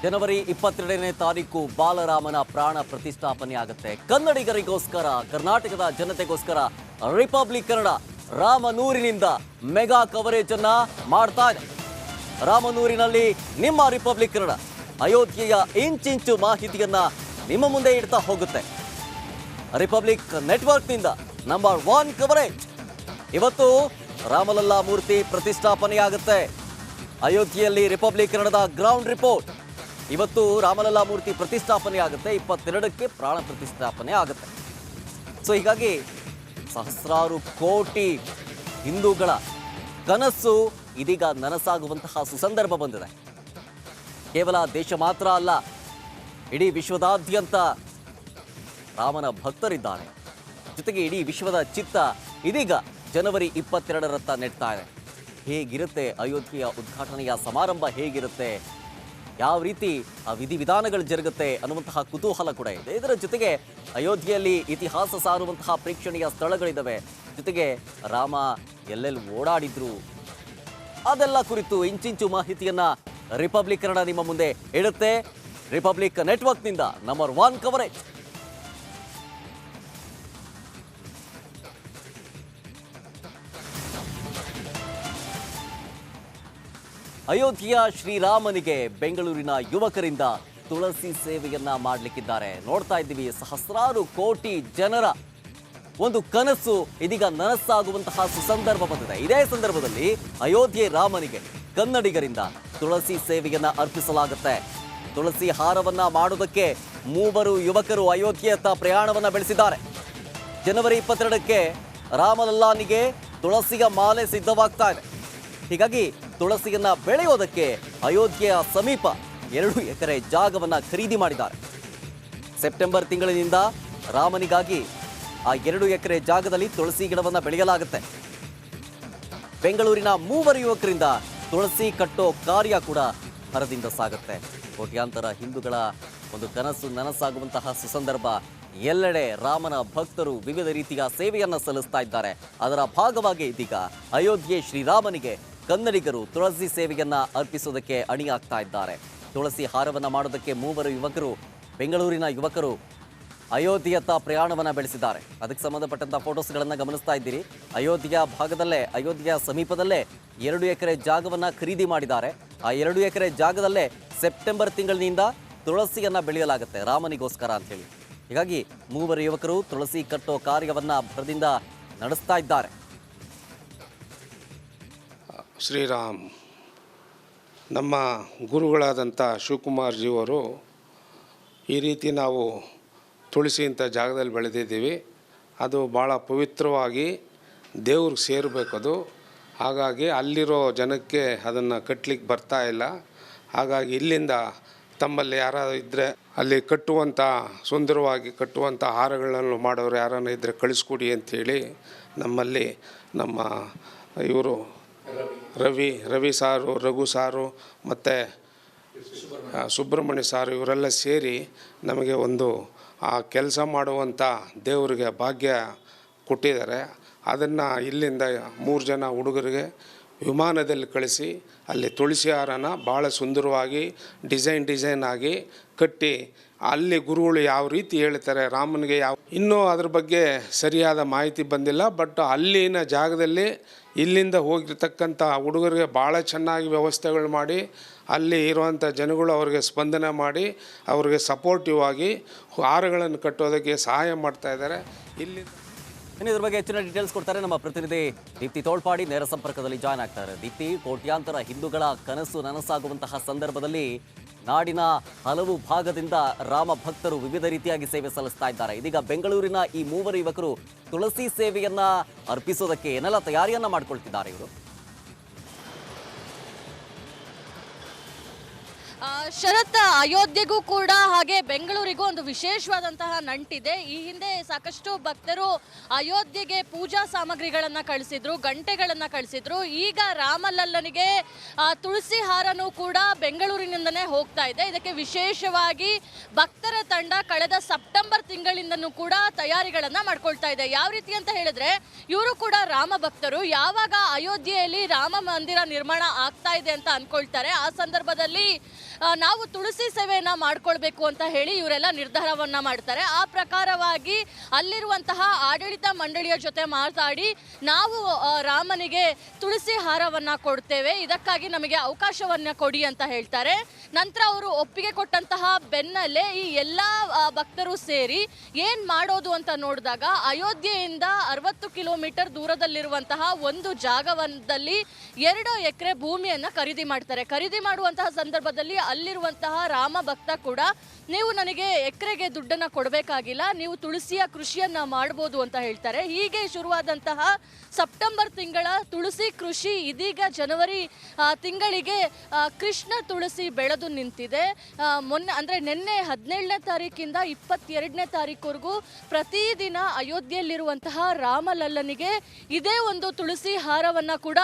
ಜನವರಿ 22ನೇ ತಾರೀಕು ಬಾಲರಾಮನ ಪ್ರಾಣ ಪ್ರತಿಷ್ಠಾಪನೆ ಆಗುತ್ತೆ. ಕನ್ನಡಿಗರಿಗೋಸ್ಕರ, ಕರ್ನಾಟಕದ ಜನತೆಗೋಸ್ಕರ ರಿಪಬ್ಲಿಕ್ ಕನ್ನಡ ರಾಮನೂರಿನಿಂದ ಮೆಗಾ ಕವರೇಜ್ ಅನ್ನ ಮಾಡ್ತಾ ಇದೆ. ರಾಮನೂರಿನಲ್ಲಿ ನಿಮ್ಮ ರಿಪಬ್ಲಿಕ್ ಕನ್ನಡ ಅಯೋಧ್ಯೆಯ ಇಂಚಿಂಚು ಮಾಹಿತಿಯನ್ನ ನಿಮ್ಮ ಮುಂದೆ ಇಡ್ತಾ ಹೋಗುತ್ತೆ. ರಿಪಬ್ಲಿಕ್ ನೆಟ್ವರ್ಕ್ನಿಂದ ನಂಬರ್ 1 ಕವರೇಜ್. ಇವತ್ತು ರಾಮಲಲ್ಲಾ ಮೂರ್ತಿ ಪ್ರತಿಷ್ಠಾಪನೆಯಾಗುತ್ತೆ. ಅಯೋಧ್ಯೆಯಲ್ಲಿ ರಿಪಬ್ಲಿಕ್ ಕನ್ನಡದ ಗ್ರೌಂಡ್ ರಿಪೋರ್ಟ್. ಇವತ್ತು ರಾಮಲಲ್ಲಾ ಮೂರ್ತಿ ಪ್ರತಿಷ್ಠಾಪನೆ ಆಗುತ್ತೆ. 22ಕ್ಕೆ ಪ್ರಾಣ ಪ್ರತಿಷ್ಠಾಪನೆ ಆಗುತ್ತೆ. ಸೊ ಹೀಗಾಗಿ ಸಹಸ್ರಾರು ಕೋಟಿ ಹಿಂದೂಗಳ ಕನಸು ಇದೀಗ ನನಸಾಗುವಂತಹ ಸುಸಂದರ್ಭ ಬಂದಿದೆ. ಕೇವಲ ದೇಶ ಮಾತ್ರ ಅಲ್ಲ, ಇಡೀ ವಿಶ್ವದಾದ್ಯಂತ ರಾಮನ ಭಕ್ತರಿದ್ದಾರೆ. ಜೊತೆಗೆ ಇಡೀ ವಿಶ್ವದ ಚಿತ್ತ ಇದೀಗ ಜನವರಿ 22ರತ್ತ ನೆಡ್ತಾ ಇದೆ. ಹೇಗಿರುತ್ತೆ ಅಯೋಧ್ಯೆಯ ಉದ್ಘಾಟನೆಯ ಸಮಾರಂಭ, ಹೇಗಿರುತ್ತೆ, ಯಾವ ರೀತಿ ಆ ವಿಧಿವಿಧಾನಗಳು ಜರುಗುತ್ತೆ ಅನ್ನುವಂತಹ ಕುತೂಹಲ ಕೂಡ ಇದೆ. ಇದರ ಜೊತೆಗೆ ಅಯೋಧ್ಯೆಯಲ್ಲಿ ಇತಿಹಾಸ ಸಾರುವಂತಹ ಪ್ರೇಕ್ಷಣೀಯ ಸ್ಥಳಗಳಿದ್ದಾವೆ. ಜೊತೆಗೆ ರಾಮ ಎಲ್ಲೆಲ್ಲಿ ಓಡಾಡಿದ್ರು ಅದೆಲ್ಲ ಕುರಿತು ಇಂಚಿಂಚು ಮಾಹಿತಿಯನ್ನ ರಿಪಬ್ಲಿಕ್ ಕನ್ನಡ ನಿಮ್ಮ ಮುಂದೆ ಇಡುತ್ತೆ. ರಿಪಬ್ಲಿಕ್ ನೆಟ್ವರ್ಕ್ನಿಂದ ನಂಬರ್ 1 ಕವರೇಜ್. ಅಯೋಧ್ಯೆಯ ಶ್ರೀರಾಮನಿಗೆ ಬೆಂಗಳೂರಿನ ಯುವಕರಿಂದ ತುಳಸಿ ಸೇವೆಯನ್ನ ಮಾಡಲಿಕ್ಕಿದ್ದಾರೆ. ನೋಡ್ತಾ ಇದ್ದೀವಿ, ಸಹಸ್ರಾರು ಕೋಟಿ ಜನರ ಒಂದು ಕನಸು ಇದೀಗ ನನಸಾಗುವಂತಹ ಸುಸಂದರ್ಭ ಬಂದಿದೆ. ಇದೇ ಸಂದರ್ಭದಲ್ಲಿ ಅಯೋಧ್ಯೆ ರಾಮನಿಗೆ ಕನ್ನಡಿಗರಿಂದ ತುಳಸಿ ಸೇವೆಯನ್ನ ಅರ್ಪಿಸಲಾಗುತ್ತೆ. ತುಳಸಿ ಹಾರವನ್ನ ಮಾಡೋದಕ್ಕೆ 3 ಯುವಕರು ಅಯೋಧ್ಯೆಯತ್ತ ಪ್ರಯಾಣವನ್ನ ಬೆಳೆಸಿದ್ದಾರೆ. ಜನವರಿ 22ಕ್ಕೆ ರಾಮಲಲ್ಲಾನಿಗೆ ತುಳಸಿಯ ಮಾಲೆ ಸಿದ್ಧವಾಗ್ತಾ ಇದೆ. ಹೀಗಾಗಿ ತುಳಸಿಯನ್ನ ಬೆಳೆಯೋದಕ್ಕೆ ಅಯೋಧ್ಯೆಯ ಸಮೀಪ 2 ಎಕರೆ ಜಾಗವನ್ನ ಖರೀದಿ ಮಾಡಿದ್ದಾರೆ. ಸೆಪ್ಟೆಂಬರ್ ತಿಂಗಳಿನಿಂದ ರಾಮನಿಗಾಗಿ ಆ 2 ಎಕರೆ ಜಾಗದಲ್ಲಿ ತುಳಸಿ ಗಿಡವನ್ನ ಬೆಳೆಯಲಾಗುತ್ತೆ. ಬೆಂಗಳೂರಿನ 3 ಯುವಕರಿಂದ ತುಳಸಿ ಕಟ್ಟೋ ಕಾರ್ಯ ಕೂಡ ಭರದಿಂದ ಸಾಗುತ್ತೆ. ಕೋಟ್ಯಾಂತರ ಹಿಂದೂಗಳ ಒಂದು ಕನಸು ನನಸಾಗುವಂತಹ ಸುಸಂದರ್ಭ. ಎಲ್ಲೆಡೆ ರಾಮನ ಭಕ್ತರು ವಿವಿಧ ರೀತಿಯ ಸೇವೆಯನ್ನ ಸಲ್ಲಿಸ್ತಾ ಇದ್ದಾರೆ. ಅದರ ಭಾಗವಾಗಿ ಇದೀಗ ಅಯೋಧ್ಯೆ ಶ್ರೀರಾಮನಿಗೆ ಕನ್ನಡಿಗರು ತುಳಸಿ ಸೇವೆಯನ್ನ ಅರ್ಪಿಸೋದಕ್ಕೆ ಅಣಿಯಾಗ್ತಾ ಇದ್ದಾರೆ. ತುಳಸಿ ಹಾರವನ್ನ ಮಾಡೋದಕ್ಕೆ 3 ಯುವಕರು, ಬೆಂಗಳೂರಿನ ಯುವಕರು ಅಯೋಧ್ಯೆಯತ್ತ ಪ್ರಯಾಣವನ್ನ ಬೆಳೆಸಿದ್ದಾರೆ. ಅದಕ್ಕೆ ಸಂಬಂಧಪಟ್ಟಂತ ಫೋಟೋಸ್ಗಳನ್ನ ಗಮನಿಸ್ತಾ ಇದ್ದೀರಿ. ಅಯೋಧ್ಯೆಯ ಭಾಗದಲ್ಲೇ, ಅಯೋಧ್ಯೆಯ ಸಮೀಪದಲ್ಲೇ 2 ಎಕರೆ ಜಾಗವನ್ನ ಖರೀದಿ ಮಾಡಿದ್ದಾರೆ. ಆ 2 ಎಕರೆ ಜಾಗದಲ್ಲೇ ಸೆಪ್ಟೆಂಬರ್ ತಿಂಗಳಿನಿಂದ ತುಳಸಿಯನ್ನ ಬೆಳೆಯಲಾಗುತ್ತೆ ರಾಮನಿಗೋಸ್ಕರ ಅಂತ ಹೇಳಿ. ಹೀಗಾಗಿ 3 ಯುವಕರು ತುಳಸಿ ಕಟ್ಟೋ ಕಾರ್ಯವನ್ನ ಭರದಿಂದ ನಡೆಸ್ತಾ ಇದ್ದಾರೆ. ಶ್ರೀರಾಮ್, ನಮ್ಮ ಗುರುಗಳಾದಂಥ ಶಿವಕುಮಾರ್ ಜಿಯವರು ಈ ರೀತಿ ನಾವು ತುಳಸಿ ಇಂಥ ಜಾಗದಲ್ಲಿ ಬೆಳೆದಿದ್ದೀವಿ. ಅದು ಭಾಳ ಪವಿತ್ರವಾಗಿ ದೇವ್ರಿಗೆ ಸೇರಬೇಕದು. ಹಾಗಾಗಿ ಅಲ್ಲಿರೋ ಜನಕ್ಕೆ ಅದನ್ನು ಕಟ್ಟಲಿಕ್ಕೆ ಬರ್ತಾ ಇಲ್ಲ. ಹಾಗಾಗಿ ಇಲ್ಲಿಂದ ತಮ್ಮಲ್ಲಿ ಯಾರಾದರೂ ಇದ್ದರೆ ಅಲ್ಲಿ ಕಟ್ಟುವಂಥ, ಸುಂದರವಾಗಿ ಕಟ್ಟುವಂಥ ಹಾರಗಳನ್ನು ಮಾಡೋರು ಯಾರನ್ನ ಇದ್ದರೆ ಕಳಿಸ್ಕೊಡಿ ಅಂಥೇಳಿ ನಮ್ಮಲ್ಲಿ ನಮ್ಮ ಇವರು ರವಿ ಸಾರು, ರಘು ಸಾರು ಮತ್ತು ಸುಬ್ರಹ್ಮಣ್ಯ ಸಾರು ಇವರೆಲ್ಲ ಸೇರಿ ನಮಗೆ ಒಂದು ಆ ಕೆಲಸ ಮಾಡುವಂಥ ದೇವರಿಗೆ ಭಾಗ್ಯ ಕೊಟ್ಟಿದ್ದಾರೆ. ಅದನ್ನು ಇಲ್ಲಿಂದ 3 ಜನ ಹುಡುಗರಿಗೆ ವಿಮಾನದಲ್ಲಿ ಕಳಿಸಿ ಅಲ್ಲಿ ತುಳಸಿ ಹಾರನ ಭಾಳ ಸುಂದರವಾಗಿ ಡಿಸೈನ್ ಆಗಿ ಕಟ್ಟಿ, ಅಲ್ಲಿ ಗುರುಗಳು ಯಾವ ರೀತಿ ಹೇಳ್ತಾರೆ ರಾಮನಿಗೆ ಇನ್ನೂ ಅದ್ರ ಬಗ್ಗೆ ಸರಿಯಾದ ಮಾಹಿತಿ ಬಂದಿಲ್ಲ. ಬಟ್ ಅಲ್ಲಿನ ಜಾಗದಲ್ಲಿ ಇಲ್ಲಿಂದ ಹೋಗಿರ್ತಕ್ಕಂಥ ಹುಡುಗರಿಗೆ ಭಾಳ ಚೆನ್ನಾಗಿ ವ್ಯವಸ್ಥೆಗಳು ಮಾಡಿ, ಅಲ್ಲಿ ಇರುವಂಥ ಜನಗಳು ಅವ್ರಿಗೆ ಸ್ಪಂದನೆ ಮಾಡಿ ಅವ್ರಿಗೆ ಸಪೋರ್ಟಿವ್ ಆಗಿ ಹಾರಗಳನ್ನು ಕಟ್ಟೋದಕ್ಕೆ ಸಹಾಯ ಮಾಡ್ತಾ ಇದ್ದಾರೆ. ಇದ್ರ ಬಗ್ಗೆ ಹೆಚ್ಚಿನ ಡೀಟೇಲ್ಸ್ ಕೊಡ್ತಾರೆ ನಮ್ಮ ಪ್ರತಿನಿಧಿ ದೀಪ್ತಿ ತೋಳ್ಪಾಡಿ. ನೇರ ಸಂಪರ್ಕದಲ್ಲಿ ಜಾಯ್ನ್ ಆಗ್ತಾರೆ. ದೀಪ್ತಿ, ಕೋಟ್ಯಾಂತರ ಹಿಂದೂಗಳ ಕನಸು ನನಸಾಗುವಂತಹ ಸಂದರ್ಭದಲ್ಲಿ ನಾಡಿನ ಹಲವು ಭಾಗದಿಂದ ರಾಮ ಭಕ್ತರು ವಿವಿಧ ರೀತಿಯಾಗಿ ಸೇವೆ ಸಲ್ಲಿಸ್ತಾ ಇದ್ದಾರೆ. ಇದೀಗ ಬೆಂಗಳೂರಿನ ಈ 3 ಯುವಕರು ತುಳಸಿ ಸೇವೆಯನ್ನ ಅರ್ಪಿಸೋದಕ್ಕೆ ಏನೆಲ್ಲ ತಯಾರಿಯನ್ನ ಮಾಡ್ಕೊಳ್ತಿದ್ದಾರೆ ಇವರು? ಶರತ್, ಅಯೋಧ್ಯೆಗೂ ಕೂಡ ಹಾಗೆ ಬೆಂಗಳೂರಿಗೂ ಒಂದು ವಿಶೇಷವಾದಂತಹ ನಂಟಿದೆ. ಈ ಹಿಂದೆ ಸಾಕಷ್ಟು ಭಕ್ತರು ಅಯೋಧ್ಯೆಗೆ ಪೂಜಾ ಸಾಮಗ್ರಿಗಳನ್ನು ಕಳಿಸಿದ್ರು, ಗಂಟೆಗಳನ್ನು ಕಳಿಸಿದ್ರು. ಈಗ ರಾಮಲಲ್ಲನಿಗೆ ತುಳಸಿ ಹಾರನೂ ಕೂಡ ಬೆಂಗಳೂರಿನಿಂದನೇ ಹೋಗ್ತಾ ಇದೆ. ಇದಕ್ಕೆ ವಿಶೇಷವಾಗಿ ಭಕ್ತರ ತಂಡ ಕಳೆದ ಸೆಪ್ಟೆಂಬರ್ ತಿಂಗಳಿಂದನೂ ಕೂಡ ತಯಾರಿಗಳನ್ನು ಮಾಡ್ಕೊಳ್ತಾ ಇದೆ. ಯಾವ ರೀತಿ ಅಂತ ಹೇಳಿದ್ರೆ, ಇವರು ಕೂಡ ರಾಮ ಭಕ್ತರು. ಯಾವಾಗ ಅಯೋಧ್ಯೆಯಲ್ಲಿ ರಾಮ ಮಂದಿರ ನಿರ್ಮಾಣ ಆಗ್ತಾ ಇದೆ ಅಂತ ಅನ್ಕೊಳ್ತಾರೆ, ಆ ಸಂದರ್ಭದಲ್ಲಿ ನಾವು ತುಳಸಿ ಸೇವೆಯನ್ನ ಮಾಡ್ಕೊಳ್ಬೇಕು ಅಂತ ಹೇಳಿ ಇವರೆಲ್ಲ ನಿರ್ಧಾರವನ್ನ ಮಾಡ್ತಾರೆ. ಆ ಪ್ರಕಾರವಾಗಿ ಅಲ್ಲಿರುವಂತಹ ಆಡಳಿತ ಮಂಡಳಿಯ ಜೊತೆ ಮಾತಾಡಿ ನಾವು ರಾಮನಿಗೆ ತುಳಸಿ ಹಾರವನ್ನ ಕೊಡ್ತೇವೆ, ಇದಕ್ಕಾಗಿ ನಮಗೆ ಅವಕಾಶವನ್ನ ಕೊಡಿ ಅಂತ ಹೇಳ್ತಾರೆ. ನಂತರ ಅವರು ಒಪ್ಪಿಗೆ ಕೊಟ್ಟಂತಹ ಬೆನ್ನಲ್ಲೇ ಈ ಎಲ್ಲ ಭಕ್ತರು ಸೇರಿ ಏನ್ ಮಾಡೋದು ಅಂತ ನೋಡಿದಾಗ ಅಯೋಧ್ಯೆಯಿಂದ 60 ಕಿಲೋಮೀಟರ್ ದೂರದಲ್ಲಿರುವಂತಹ ಒಂದು ಜಾಗದಲ್ಲಿ 2 ಎಕರೆ ಭೂಮಿಯನ್ನ ಖರೀದಿ ಮಾಡ್ತಾರೆ. ಖರೀದಿ ಮಾಡುವಂತಹ ಸಂದರ್ಭದಲ್ಲಿ ಅಲ್ಲಿರುವಂತಹ ರಾಮ ಭಕ್ತ ಕೂಡ ನೀವು ನನಗೆ ಎಕರೆಗೆ ದುಡ್ಡನ್ನ ಕೊಡಬೇಕಾಗಿಲ್ಲ, ನೀವು ತುಳಸಿಯ ಕೃಷಿಯನ್ನ ಮಾಡಬಹುದು ಅಂತ ಹೇಳ್ತಾರೆ. ಹೀಗೆ ಶುರುವಾದಂತಹ ಸೆಪ್ಟೆಂಬರ್ ತಿಂಗಳ ತುಳಸಿ ಕೃಷಿ ಇದೀಗ ಜನವರಿ ತಿಂಗಳಿಗೆ ಕೃಷ್ಣ ತುಳಸಿ ಬೆಳೆದು ನಿಂತಿದೆ. ಮೊನ್ನೆ ಅಂದರೆ ನಿನ್ನೆ 17ನೇ ತಾರೀಕಿಂದ 22ನೇ ತಾರೀಕುವರೆಗೂ ಪ್ರತಿದಿನ ಅಯೋಧ್ಯೆಯಲ್ಲಿರುವಂತಹ ರಾಮಲಲ್ಲನಿಗೆ ಇದೇ ಒಂದು ತುಳಸಿ ಹಾರವನ್ನು ಕೂಡ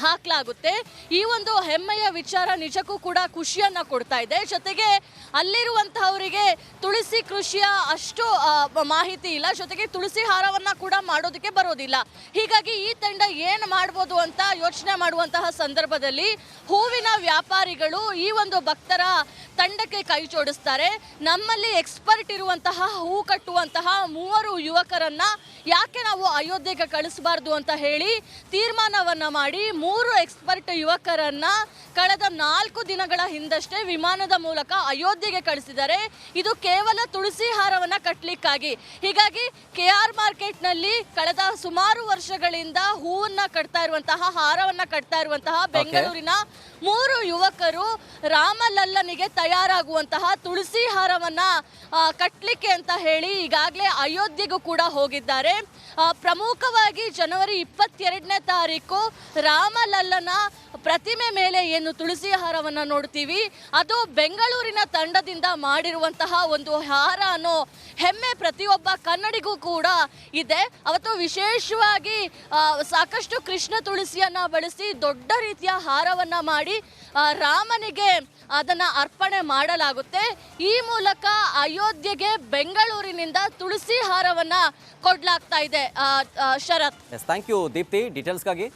ಹಾಕಲಾಗುತ್ತೆ. ಈ ಒಂದು ಹೆಮ್ಮೆಯ ವಿಚಾರ ನಿಜಕ್ಕೂ ಕೂಡ ಖುಷಿಯನ್ನ ಕೊಡ್ತಾ ಇದೆ. ಜೊತೆಗೆ ಅಲ್ಲಿರುವಂತಹವರಿಗೆ ತುಳಸಿ ಕೃಷಿಯ ಅಷ್ಟು ಮಾಹಿತಿ ಇಲ್ಲ, ಜೊತೆಗೆ ತುಳಸಿ ಹಾರವನ್ನ ಕೂಡ ಮಾಡೋದಕ್ಕೆ ಬರೋದಿಲ್ಲ. ಹೀಗಾಗಿ ಈ ತಂಡ ಏನು ಮಾಡ್ಬೋದು ಅಂತ ಯೋಚನೆ ಮಾಡುವಂತಹ ಸಂದರ್ಭದಲ್ಲಿ ಹೂವಿನ ವ್ಯಾಪಾರಿಗಳು ಈ ಒಂದು ಭಕ್ತರ ತಂಡಕ್ಕೆ ಕೈ ಜೋಡಿಸ್ತಾರೆ. ನಮ್ಮಲ್ಲಿ ಎಕ್ಸ್ಪರ್ಟ್ ಇರುವಂತಹ ಹೂ ಕಟ್ಟುವಂತಹ 3 ಯುವಕರನ್ನ ಯಾಕೆ ನಾವು ಅಯೋಧ್ಯೆಗೆ ಕಳಿಸಬಾರ್ದು ಅಂತ ಹೇಳಿ ತೀರ್ಮಾನವನ್ನ ಮಾಡಿ 3 ಎಕ್ಸ್ಪರ್ಟ್ ಯುವಕರನ್ನ ಕಳೆದ 4 ದಿನಗಳ ಹಿಂದಷ್ಟೇ ವಿಮಾನದ ಮೂಲಕ ಅಯೋಧ್ಯೆಗೆ ಕಳಿಸಿದ್ದಾರೆ. ಇದು ಕೇವಲ ತುಳಸಿ ಹಾರವನ್ನ ಕಟ್ಟಲಿಕ್ಕಾಗಿ. ಹೀಗಾಗಿ KR ಮಾರ್ಕೆಟ್ನಲ್ಲಿ ಕಳೆದ ಸುಮಾರು ವರ್ಷಗಳಿಂದ ಹೂವನ್ನ ಕಟ್ತಾ ಇರುವಂತಹ ಹಾರವನ್ನ ಕಟ್ತಾ ಇರುವಂತಹ ಬೆಂಗಳೂರಿನ 3 ಯುವಕರು ರಾಮಲಲ್ಲನಿಗೆ ತಯಾರಾಗುವಂತಹ ತುಳಸಿ ಹಾರವನ್ನ ಕಟ್ಟಲಿಕ್ಕೆ ಅಂತ ಹೇಳಿ ಈಗಾಗಲೇ ಅಯೋಧ್ಯೆಗೂ ಕೂಡ ಹೋಗಿದ್ದಾರೆ. ಪ್ರಮುಖವಾಗಿ ಜನವರಿ 22ನೇ ತಾರೀಕು ರಾಮಲಲ್ಲನ ಪ್ರತಿಮೆ ಮೇಲೆ ಏನು ತುಳಸಿ ಹಾರವನ್ನು ನೋಡ್ತೀವಿ ಅದು ಬೆಂಗಳೂರಿನ ತಂಡದಿಂದ ಮಾಡಿರುವಂತಹ ಒಂದು ಹಾರ ಅನ್ನೋ ಹೆಮ್ಮೆ ಪ್ರತಿಯೊಬ್ಬ ಕನ್ನಡಿಗೂ ಕೂಡ ಇದೆ. ಅವತ್ತು ವಿಶೇಷವಾಗಿ ಸಾಕಷ್ಟು ಕೃಷ್ಣ ತುಳಸಿಯನ್ನ ಬಳಸಿ ದೊಡ್ಡ ರೀತಿಯ ಹಾರವನ್ನ ಮಾಡಿ ರಾಮನಿಗೆ ಅದನ್ನ ಅರ್ಪಣೆ ಮಾಡಲಾಗುತ್ತೆ. ಈ ಮೂಲಕ ಅಯೋಧ್ಯೆಗೆ ಬೆಂಗಳೂರಿನಿಂದ ತುಳಸಿ ಹಾರವನ್ನ ಕೊಡ್ಲಾಗ್ತಾ ಇದೆ. ಶರತ್, ಥ್ಯಾಂಕ್ ಯು ದೀಪ್ತಿ ಡೀಟೇಲ್ಸ್ಗಾಗಿ.